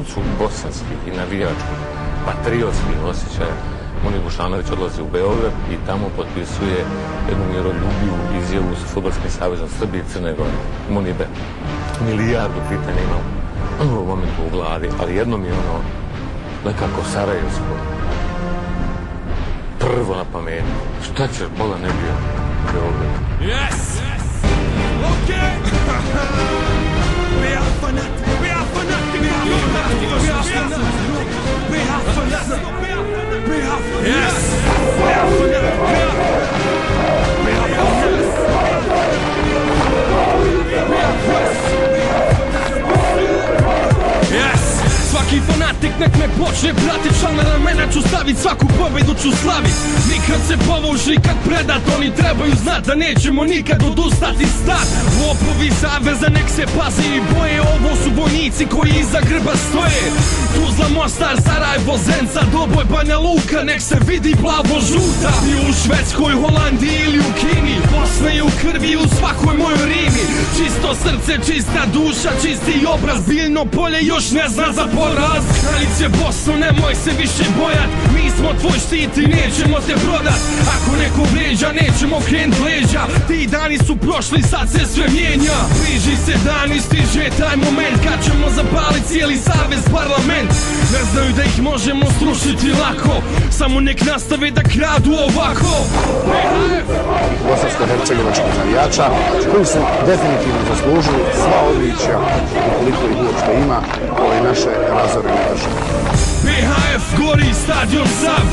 suncu bosanskih i navijačkih, patriotskih osjećaja, Munir Vušanović odlazi u Beograd i tamo potpisuje jednu miroljubivu izjavu sa Fudbalskim savezom Srbije i Crne Gore. Munibe, milijardu pitanja imam u ovom momentu u glavi, ali jedno mi je ono nekako sarajevsko prvo na pameti. Šta ćeš, bola ne bio u Beogradu? Yes! Okay! We are fanatic! We are fanatic! We are fanatic! We are fanatic! We are fanatic! We are fanatic! Yes! We are fanatic! We are fanatic! Yes! Svaki fanatik nek me počne pratit, šal na ramena ću stavit, svaku pobedu ću slavit. Nikad se povuži kad predat, oni trebaju znat da nećemo nikad odustati stat. Lopovi saveza nek se pazi i boje, ovo su vojnici koji iza grba stoje. Tuzla, Mostar, Sarajevo, Zenica, Doboj, Banja Luka, nek se vidi plavo žuta. I u Švedskoj, Holandiji ili u Kini, Bosna je u krvi u svakoj mojoj rimi. Čisto srce, čista duša, čisti obraz, biljno polje još ne zna za poraz. Kraljice Bosno, nemoj se više bojat, mi smo tvoj štit i nećemo te prodat. Ako neko vređa, nećemo krenut leđa, ti dani su prošli, sad se sve mijenja. Bliži se dan i stiže taj moment kad ćemo zapalit cijeli savez parlament. Ne znaju da ih možemo srušiti lako, samo nek nastave da kradu ovako. Bosansko-hercegovačkih navijača koji su definitivno zaslužili sva odličja, koliko ih uopšte ima, ove naše razorene države. BHF gori, stadion sav,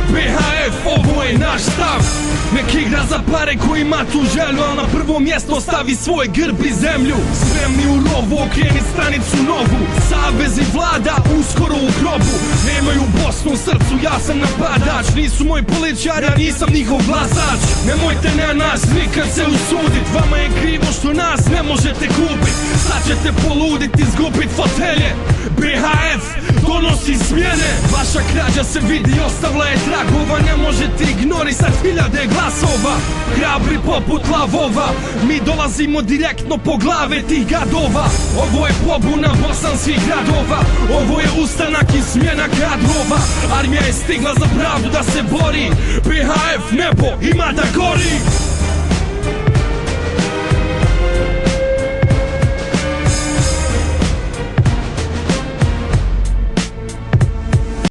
BHF, ovo je naš stav. Nek igra za pare koji ima tu želju, al na prvo mjesto stavi svoj grb i zemlju. Spremni u rovu, okreni stranicu novu, savez i vlada uskoro u grobu. Nemaju Bosnu u srcu, ja sam napadač, nisu moji političari, ja nisam njihov glasač. Nemojte na nas nikad se usudit, vama je krivo što nas ne možete kupit. Sad ćete poludit, izgubit fotelje, BHF donosi smjene. Vaša krađa se vidi, ostavila je tragova, ne možete ignorisat hiljade glasova. Hrabri poput lavova, mi dolazimo direktno po glave tih gadova. Ovo je pobuna bosanskih gradova, ovo je ustanak i smjena kadrova. Armija je stigla za pravdu da se bori, BHF nebo ima da gori.